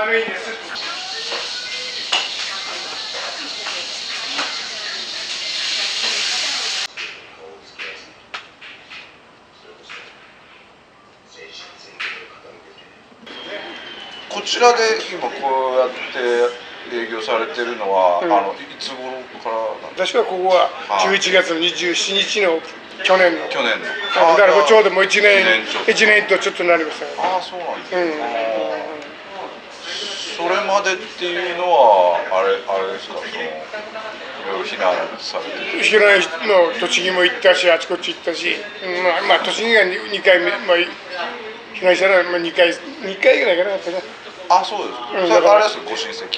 丸いです。こちらで今こうやって営業されてるのは、いつ頃からなんですか？私はここは11月の27日の去年の。去年の。だからちょうどもう1年とちょっとなりました。ああ、そうなんですね。それまでっていうのはあれですか、いろいろ避難されてて。避難の栃木も行ったし、あちこち行ったし、まあ栃木が2回目、避難したら2回ぐらいかな、やっぱりね。あ、そうです。それあれですよ、ご親戚と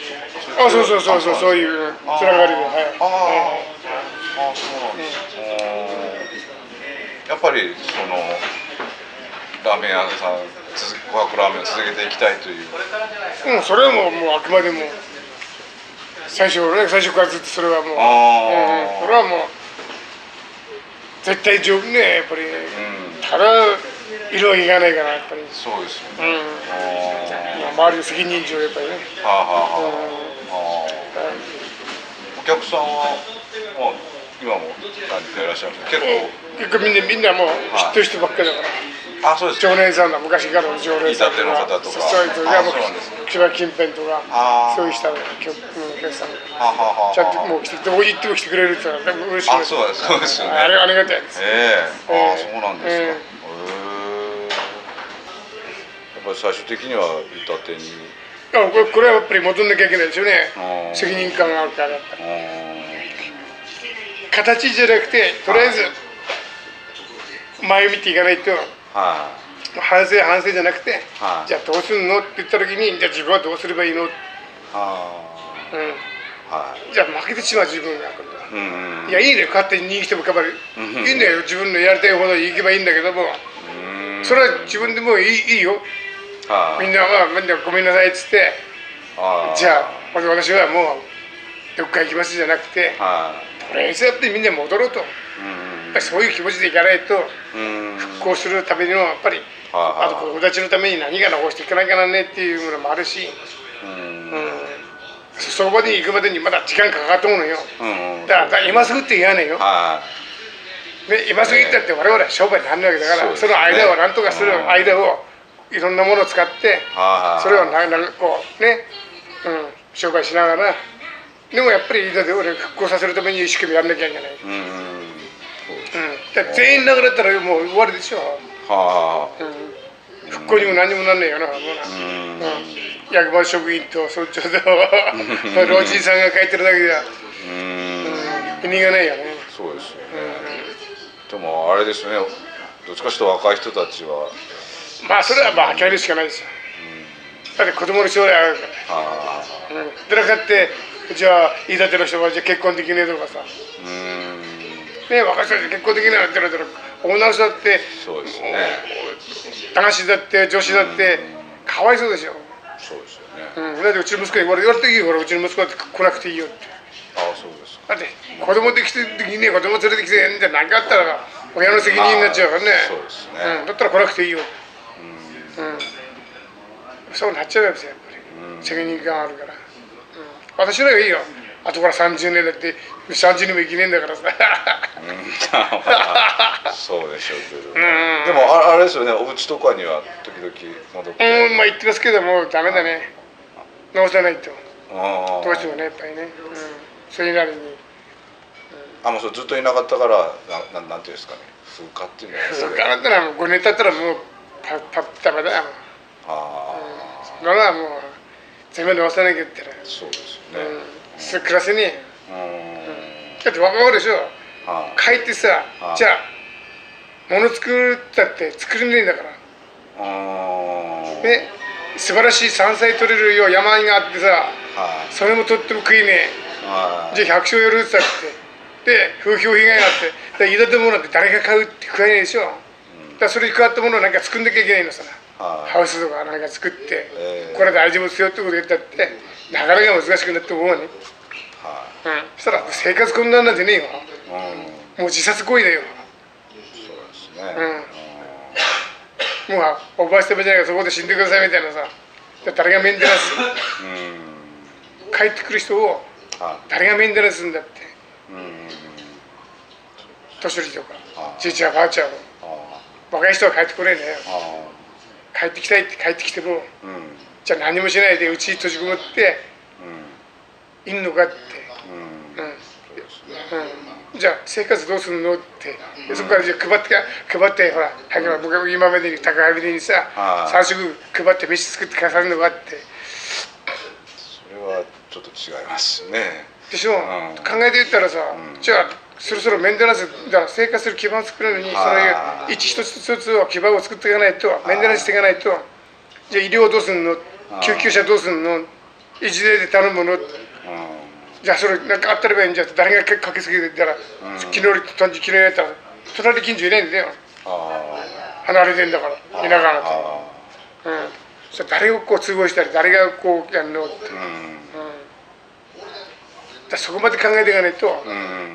か。あ、そういうつながりで、はい。そうなんです。やっぱりラーメン屋さん、琥珀ラーメンを続けていきたいという。それはもうあくまでも最初からずっとそれはもう、それはもう絶対ね、やっぱりただいるわけがないからやっぱり。そうですよね。周りの責任上やっぱりね。お客さんは今も何人いらっしゃるんですか？結構みんなもう知ってる人ばっかりだから。あ、そうです。常連さんだ、昔からの常連さんとか。板手の方とか。そういう人が千葉近辺とか、そういう人のお客さん。ちゃんともう来て、どこに行っても来てくれるってのは嬉しいです。そうですよね。ありがたいです。そうなんですか。やっぱり最終的には板手に。これはやっぱり戻んなきゃいけないですよね。責任感があるからやっぱり。形じゃなくて、とりあえず前見ていかないと。反省じゃなくて、じゃあどうするのって言った時に、じゃあ自分はどうすればいいの？じゃあ負けてしまう自分がいや、いいね、勝手に逃げてもかばる。いいんだよ、自分のやりたいほど行けばいいんだけども、それは自分でもいいよ。みんなごめんなさいっつって、じゃあ私はもうどっか行きますじゃなくて、とりあえずやっぱりみんな戻ろうと。そういう気持ちでいかないと復興するためにもやっぱりあと子供たちのために何か残していかなきゃならねっていうものもあるし、そこまで行くまでにまだ時間かかっと思うのよ。だから今すぐって言わないよ。今すぐ言ったって我々は商売になるわけだから、その間を何とかする間をいろんなものを使ってそれをこうね、商売しながら、でもやっぱり復興させるために一生懸命やんなきゃいけない。全員なくなったらもう終わりでしょ。復興にも何にもなんないよな。役場職員と村長と老人さんが書いてるだけでは意味がないよね。そうですよね。でもあれですよね、どっちかというと若い人たちはそれは諦めるしかないですよ。だって子供の将来あるから。でなかってじゃあ言い立ての人はじゃあ結婚できねえとかさ、若い人たち結婚できないって言ったら女の人だって男子だって女子だってかわいそうでしょ。そうですよね。だってうちの息子に言われていいよ、うちの息子だって来なくていいよって。そうです。だって子供できてる時に子供連れてきてじゃ何かあったら親の責任になっちゃうからね。そうですね。だったら来なくていいよ。そうなっちゃうんですよ、やっぱり。責任感あるから。私らがいいよ。後から30年だって30年も生きねえんだからさ。そうでしょうけど。でもあれですよね、お家とかには時々戻って。言ってますけどもダメだね。直さないと。どうしてもね、やっぱりね。それなりに。もうずっといなかったからなんていうんですかね、風化っていうのは。風化だったら5年経ったらもうダメだよ。それはもう全部直さなきゃってね。そうですよね。暮らせねえ。だって分かるでしょ。帰ってさ、じゃあ物作ったって作れねえんだから。ね、素晴らしい山菜取れるよう山があってさ、それもとっても食いねえ。じゃあ百姓やるって言ったって、で風評被害があって、いだてものって誰が買うって食えないでしょ。だからそれに変わったものをなんか作んなきゃいけないのさ。ハウスとかなんか作って、これ大丈夫ですよってこと言ったってなかなか難しくなって思うね。そしたら生活困難なんてねえよ。もう自殺行為だよ。そうですね。もうおばあしてもじゃないかそこで死んでくださいみたいなさ、誰がメンテナンス、帰ってくる人を誰がメンテナンスするんだって、年寄りとかじいちゃんばあちゃんを、若い人は帰ってこれねえ、帰ってきたいって帰ってきても、じゃあ何もしないでうちに閉じこもっていんのかって、じゃあ生活どうするのって、そこからじゃあ配ってほら、僕は今までに高橋にさ3食配って飯作ってかさるのかって、それはちょっと違いますね。でしょ、考えて言ったらさ、じゃあそろそろメンテナンスだ、生活する基盤を作るのに、その一つ一つを基盤を作っていかないと、メンテナンスしていかないと、じゃあ医療どうするの、救急車どうするの、一例で頼むの、じゃあそれなんかあったらばいいんじゃ、誰がかけすぎてたら、昨日やったら隣近所いないんだよ、離れてんだから田舎なんて、それ誰がこう通報したり誰がこうやるのって、だそこまで考えていかないと、だ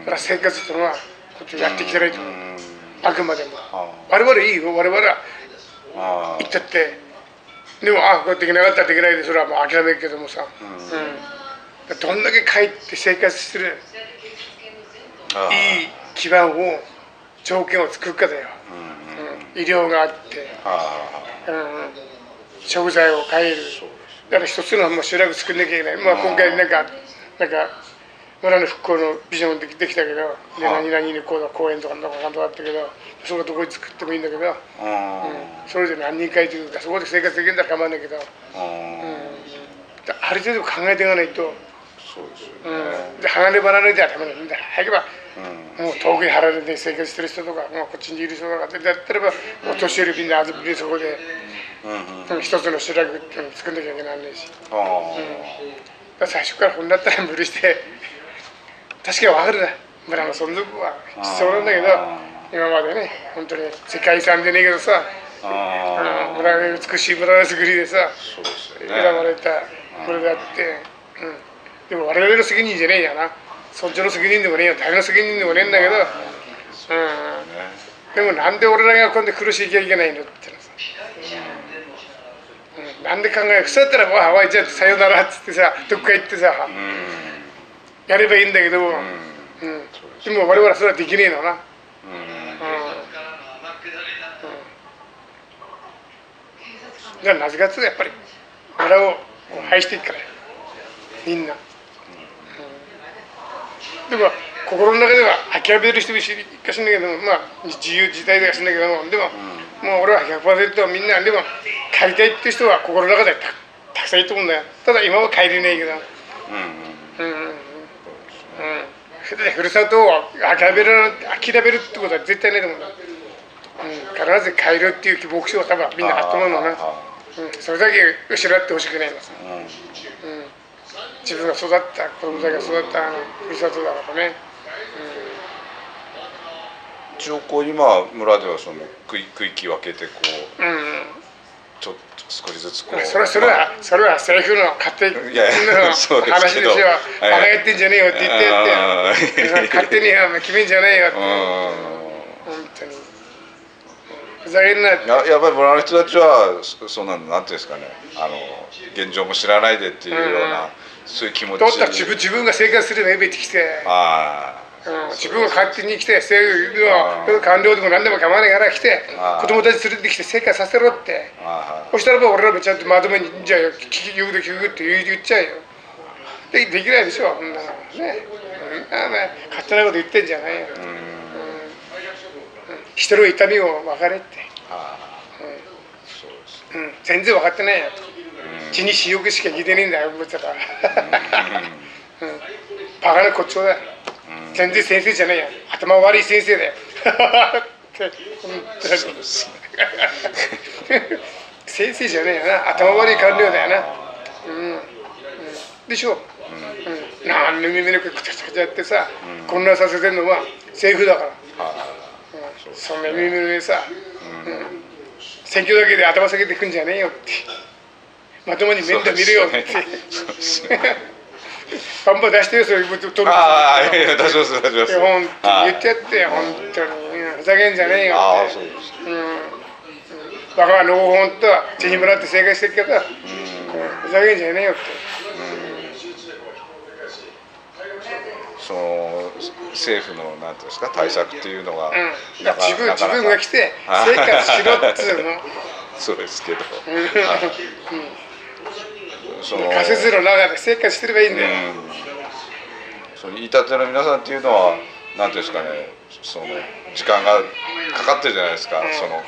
から生活っていうのはこっちやってきてないと、あくまでも我々いいよ、我々は言ったって、でもこれできなかったらできないで、それはもう諦めるけどもさ、どんだけ帰って生活するいい基盤を条件を作るかだよ、医療があって、食材を買える、だから一つのもう集落作んなきゃいけない、今回なんか村の復興のビジョンできたけど、で何々にこう公園とかなんとかあったけど、そこどこに作ってもいいんだけど、それで何人かいてるか、そこで生活できるんだら構わないけど、ある程度考えていかないと、で離れ離れではダメなんだ。早けばもう遠くに離れて生活してる人とか、もうこっちにいる人とかだったらば、お年寄りみんな集めてそこで一つの集落っていうのを作んなきゃいけないし、最初からこんなったら無理して、確かに分かるな、村の存続は必要なんだけど、今までね、本当に世界遺産でねえけどさ、村が美しい村の作りでさ、選ばれた村であって、でも我々の責任じゃねえやな、そっちの責任でもねえよ、誰の責任でもねえんだけど、でもなんで俺らが今度苦しいきゃいけないのってのさ、なんで考え、そうやったらもうハワイじゃさよならっつってさ、どっか行ってさ、やればいいんだけども、でも我々はそれはできねえのな。じゃあなぜかっていうとやっぱり村を愛していくからみんな。でも心の中では諦める人もいるかしんだけども、自由自在でかしんだけども、でももう俺は 100% みんなでも帰りたいっていう人は心の中でたくさんいると思うんだよ。ただ今は帰れないけど、ふるさとを諦めるってことは絶対ないと思うんだ。必ず帰るっていう目標は多分みんなあったと思うのな。それだけ後ろやってほしくないのさ。自分が育った子供たちが育ったふるさとだからね。一応こう今村ではその区域分けてこう、ちょっと少しずつこう、それは政府の勝手の話でしょ。バカやってんじゃねえよって言ってやって勝手に決めんじゃねえよって。本当にふざけんなって。やっぱり村の人たちはそんななんていうんですかね、現状も知らないでっていうような、そういう気持ち。だったら自分が生活すればいいべってきて。自分が勝手に来て、政府の官僚でも何でも構わないから来て、子供たち連れてきて生活させろって。そしたらば俺らもちゃんとまとめに、じゃあ言うと聞くって言っちゃうよ。できないでしょ、そんなのね。勝手なこと言ってんじゃないよ。人の痛みを分かれって。全然分かってないよ。血に私欲しか聞いてねえんだよ、思ってたら。バカなこっちょだよ。全然先生じゃないや、頭悪い先生だよ。先生じゃねえよな、頭悪い官僚だよな。でしょ。何の耳のくちゃくちゃやってさ、混乱させてるのは政府だから。そんな耳の上さ、選挙だけで頭下げてくんじゃねえよって。まともに面倒見るよって。バンバン出してよ、そういうこと取る。出します。本当に言ってやって、本当にふざけんじゃねえよって。バカはのほほんと手にもらって生活してるけど、ふざけんじゃねえよって。その政府のなんていうんですか対策っていうのが、自分が来て生活しろっつうの。そうですけど、仮設の中で生活してればいいんだよ。その言いたての皆さんっていうのはなんていうんですかね、その時間がかかってるじゃないですか、その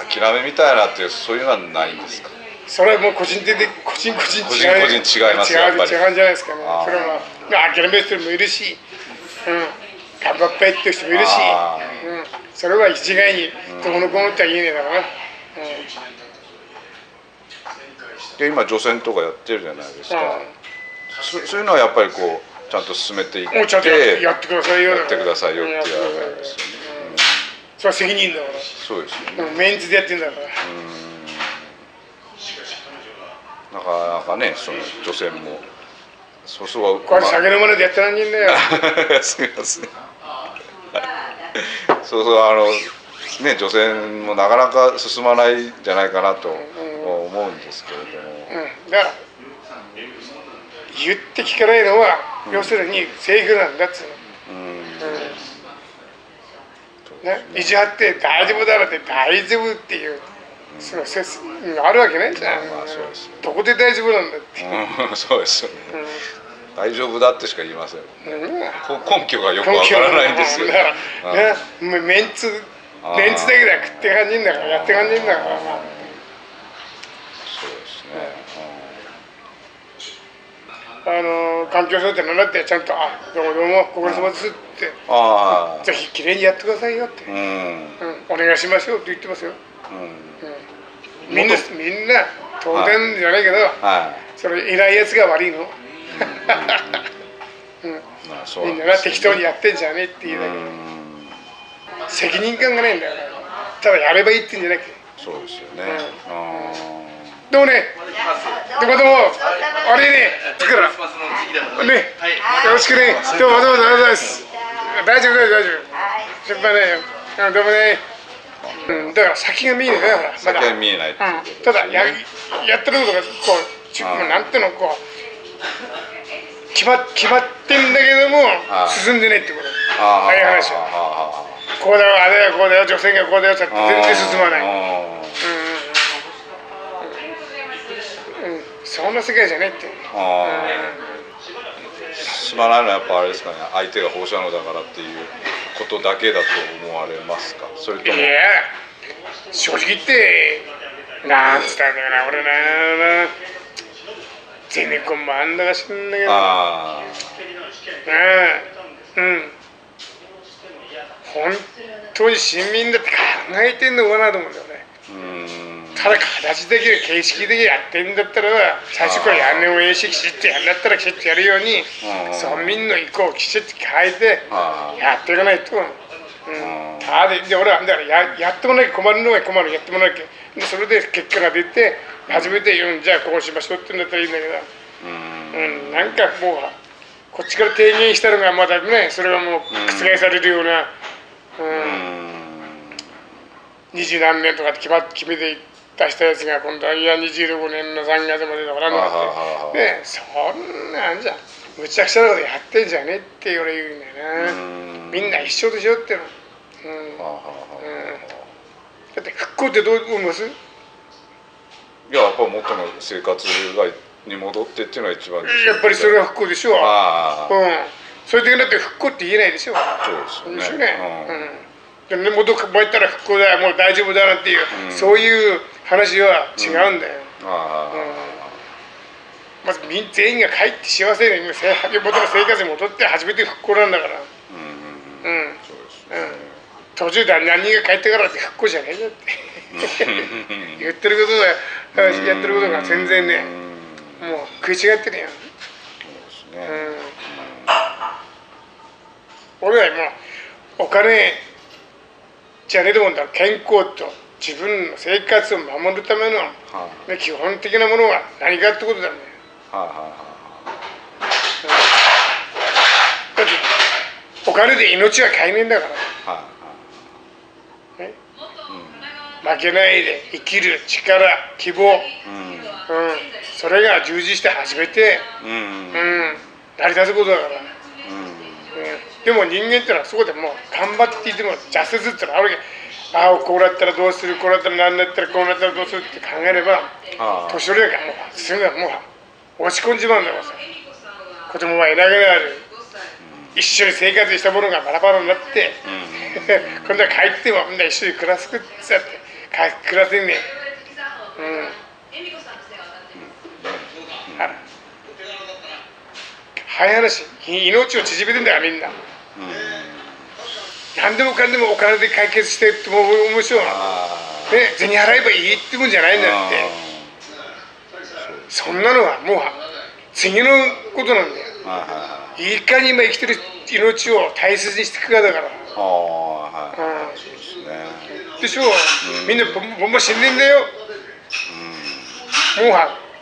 諦めみたいなっていうそういうのはないんですか。それはもう個人違いますよ、やっぱり違うんじゃないですかね。それは諦める人もいるし、頑張ったいっていう人もいるし、それは一概にどうのこうのっては言えねえだろうな。で今除染とかやってるじゃないですか。そういうのはやっぱりこうちゃんと進めていって、ちゃんとやってくださいよ。やってくださいよって言われるんですよね。それは責任だから。そうですよね。メンツでやってんだから。なかなかね、その除染もそうこれ酒飲まないでやってらんねえんだよ。すみません。ね、除染もなかなか進まないんじゃないかなと思うんですけれども。だから言って聞かないのは、要するに政府なんだっつうの。意地張って大丈夫だろって大丈夫っていう。あるわけないじゃん。どこで大丈夫なんだって。そうですよね。大丈夫だってしか言いません。根拠がよくわからないんですよ。メンツだけで食って感じんだからやって感じんだから。そうですね。環境省ってなんだってちゃんとどうもどうもご苦労様ですってぜひきれいにやってくださいよってお願いしますよって言ってますよ。みんな当然じゃないけど、それ偉いやつが悪いの。みんなが適当にやってんじゃねえっていうだけ。責任感がないんだよ。ただやればいいってんじゃなくて。そうですよね。どうもね、どうも悪いね、つくらね、よろしくね、どうもありがとうございます。大丈夫心配ないよ。どうもね。だから先が見えないね、ほら。先が見えない。ただやってることがこうなんていうのこう決まってんだけども進んでないってこと。ああいう話は。こうだよあれだよこうだよ女性がこうだよって全然進まない。そんな世界じゃないって。進まないのはやっぱあれですかね、相手が放射能だからっていうことだけだと思われますか。それとも。いや正直言ってなんつったんだよな俺な。ゼネコンもあんだか知んだけど。本当に市民だって考えてんのかなと思うんだよね。ただ形的に形式的にやってんだったら最初からやんねもいいしきちっとやんだったらきちっとやるように村民の意向をきちっと変えてやっていかないと。で俺はだからやってもらわなきゃ困るのが困るやってもらわなきゃでそれで結果が出て初めてじゃあこうしましょうって言うんだったらいいんだけどなんかもうこっちから提言したのがまだねそれがもう覆されるような20何年とかって決めて出したやつが今度はいや25年の3月までだからなってねそんなんじゃむちゃくちゃなことやってんじゃねえって俺言うんだよな。みんな一緒でしょっての。だって復興ってどう思います？いややっぱ元の生活に戻ってっていうのが一番です。やっぱりそれは復興でしょ。それでだって復興って言えないでしょ。そうですよね。で元を変えたら復興だもう大丈夫だなっていうそういう話は違うんだよ。まず全員が帰って幸せに元の生活に戻って初めて復興なんだから。途中で何人が帰ってからって復興じゃねえよって言ってることがやってることが全然ねもう食い違ってるよ。俺はもうお金じゃねえと思うんだ。健康と自分の生活を守るための基本的なものは何かってことだね。だってお金で命は買えねえんだから。負けないで生きる力希望、そそれが充実して初めて、成り立つことだから、でも人間ってのはそこでもう頑張っていても挫折ってのはあるわけ。ああこうなったらどうする、こうなったら何だったらこうなったらどうするって考えれば年寄りだからもうすぐもう落ち込んじまうんだからさ。子供はいなくなる、一緒に生活したものがバラバラになって、今度は帰ってもみんな一緒に暮らすってさって暮らせんね早い話、命を縮めてんだからみんな。何でもかんでもお金で解決してっても面白いね、銭払えばいいってもんじゃないんだって。そんなのはもう次のことなんだよ。いかに今生きてる命を大切にしていくかだから。でしょ、みんなボンボン死んでんだよ。も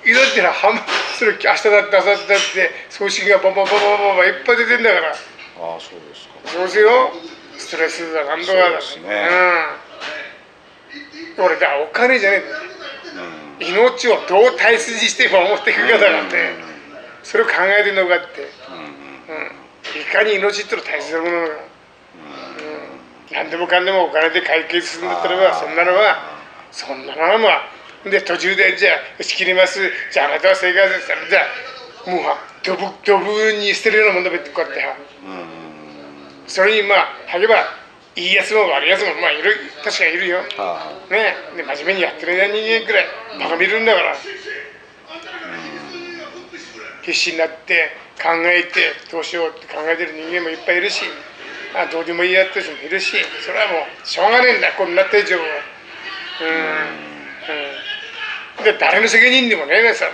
ういだってな、それ明日だって明後日だって葬式がバンバンバンバンバンバンいっぱい出てんだから。そうですか。そうですよ、ストレスだなんとかだ。俺だお金じゃねえんだよ、命をどう大切にして守っていくかだからね。それを考えてるのかって、いかに命っての大切なものなのか。何でもかんでもお金で解決するんだったらば、そんなのはまあで途中でじゃあ打ち切ります、じゃああなたは生活したらじゃあもうドブに捨てるようなもんだべってこうやってそれにまあはげばいいやつも悪いやつもまあいる、確かにいるよね。で真面目にやってる人間くらいバカ見るんだから、必死になって考えてどうしようって考えてる人間もいっぱいいるし、どうでもいいやって人もいるし、それはもうしょうがねえんだこんなって以上は。で誰の責任でもねえなさ、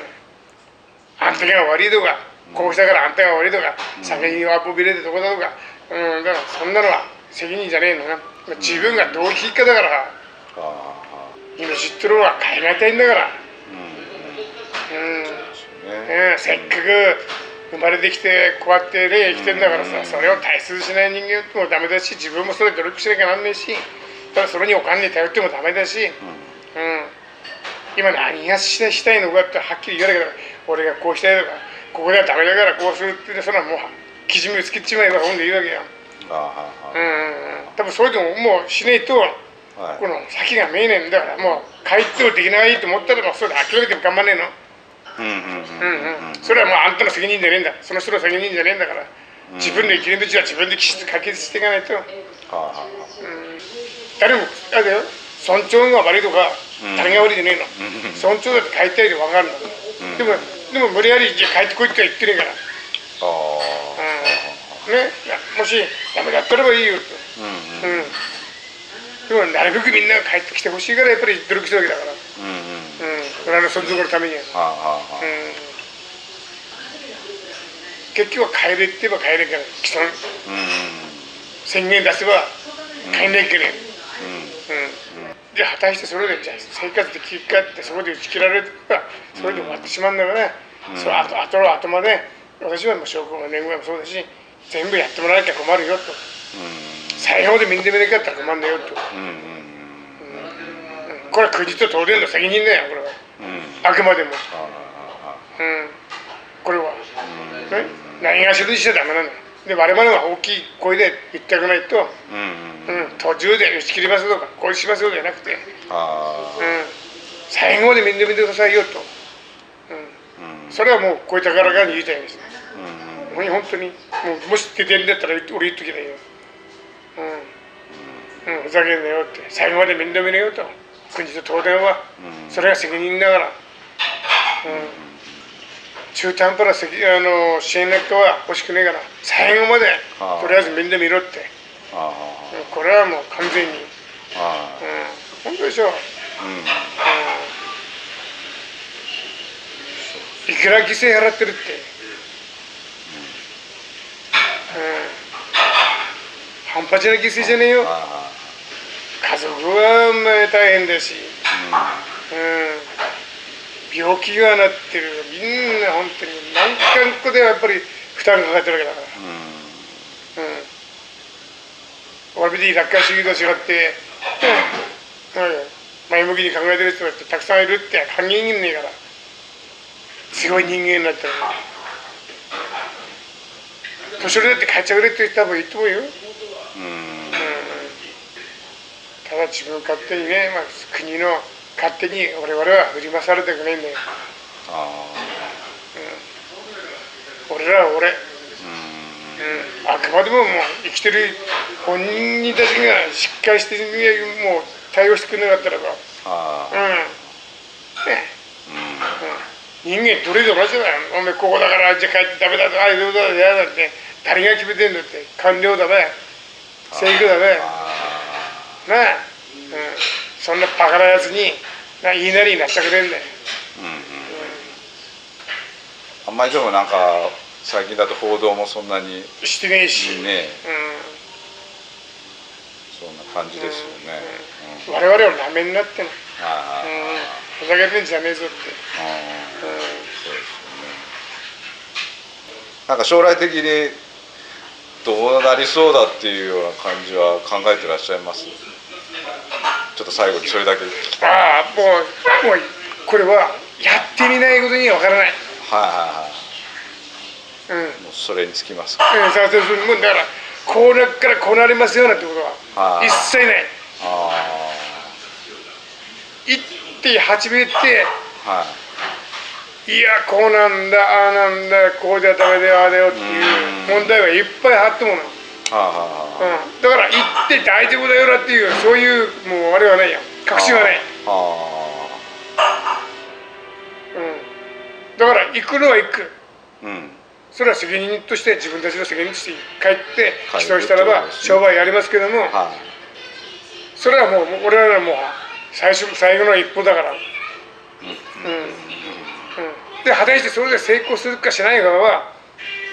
あんたが悪いとかこうしたからあんたが悪いとか酒にアポビレてどこだとか、だからそんなのは責任じゃねえのな。自分がどういう生き方だから命ってのは変えがたいんだから。せっかく生まれてきてこうやってね生きてんだからさ、それを大切にしない人間もダメだし、自分もそれ努力しなきゃなんねえし、ただそれにお金に頼ってもダメだし、今何がしたいのかってはっきり言わなきゃ、俺がこうしたいとかここではダメだからこうするってそれはもう基準をつけちまえばほんでいいわけや。多分それでももうしないとこの先が見えねえんだから、もう帰ってもできないと思ったらもうそれで諦めても頑張んねえの。それはもうあんたの責任じゃねえんだ、その人の責任じゃねえんだから、自分の生きる道は自分できちっと解決していかないと。誰もあれだよ、尊重が悪いとか誰が悪いじゃねえの。尊重だって帰りたいで分かるんだ。でも無理やり帰ってこいっては言ってねえから。もしダメだったらばいいよと。でもなるべくみんなが帰ってきてほしいからやっぱり努力してるわけだから。俺の存続のためには。結局は帰れって言えば帰れんから宣言出せば帰んないけねえ。じゃあ果たしてそれでじゃあ生活できるかってそこで打ち切られればそれで終わってしまうんだから、その後まで私はもう証拠も年貢もそうだし全部やってもらわなきゃ困るよと。最後までみんな見なかったら困るんだよと。これは国と東電の責任だよこれは。あくまでも。これは。何がしろにしちゃダメなんだ。で我々は大きい声で言ってあげないと、途中で打ち切りますとかこうしますよじゃなくて、最後までみんな見てくださいよと。それはもう声高らかに言いたいんです。本当にもし出てるんだったら俺言っときだよ。ふざけんなよって、最後までみんな見ねよと。国と東電はそれが責任だから。中途半端な支援なんかは欲しくねえから最後までとりあえずみんな見ろって。これはもう完全に本当でしょ。いくら犠牲払ってるって、半端じゃない犠牲じゃねえよ。家族は大変だし、病気がなってるみんな本当に何かこでやっぱり負担がかかってるわけだから。わびで楽観主義と違って、前向きに考えてる人だってたくさんいるって限りねえから。すごい人間になったら年寄りだって帰っちゃうれって言った方がいいと思うよ。ただ自分勝手にね、まあ、国の勝手に我々は振り回されたくないんだよ。俺らは俺、あくまでももう生きてる本人たちがしっかりしてもう対応してくれなかったらば、人間どれで同じだよ。お前ここだからじゃあ帰ってダメだと、ああいうことだ嫌だって誰が決めてんだって。官僚だべ、政府だべなあ、そんなバカなやつに言いなりになっちゃくれんだよ。あんまりでもなんか最近だと報道もそんなにしてねえしね、そんな感じですよね。我々はなめになってんの。ふざけてんじゃねえぞって。そうですよね。なんか将来的にどうなりそうだっていうような感じは考えてらっしゃいます？ちょっと最後にそれだけ聞きたい。もうこれはやってみないことにはわからない。もうそれにつきます。もうだからこうなっからこうなりますよなんてことは一切ない。言って始めて、いやこうなんだああなんだこうじゃダメだよああだよっていう問題はいっぱいあってもの。だから言って大丈夫だよなっていうそういうもうあれはないよ、確信はない。だから行くのは行く。それは責任として自分たちの責任として帰って起訴したらば商売やりますけども、それはもう俺らはもう最後の一歩だから。で果たしてそれで成功するかしないかは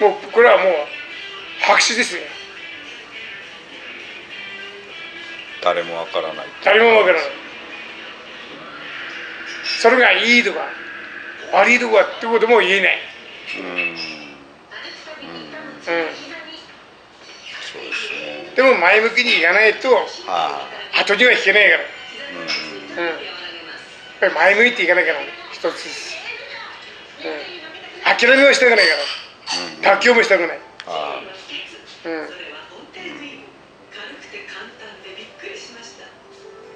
もうこれはもう白紙ですよ。誰もわからない。誰もわからない。それがいいとか悪いとかってことも言えない。そうですね。でも前向きにいかないと後には引けないから。やっぱり前向いていかなきゃな一つです。諦めはしたくないから、妥協もしたくない。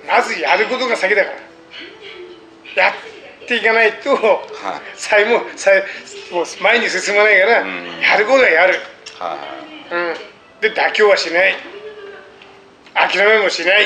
まずやることが先だから、やっていかないと、もう前に進まないから、やることはやる。で妥協はしない、諦めもしない。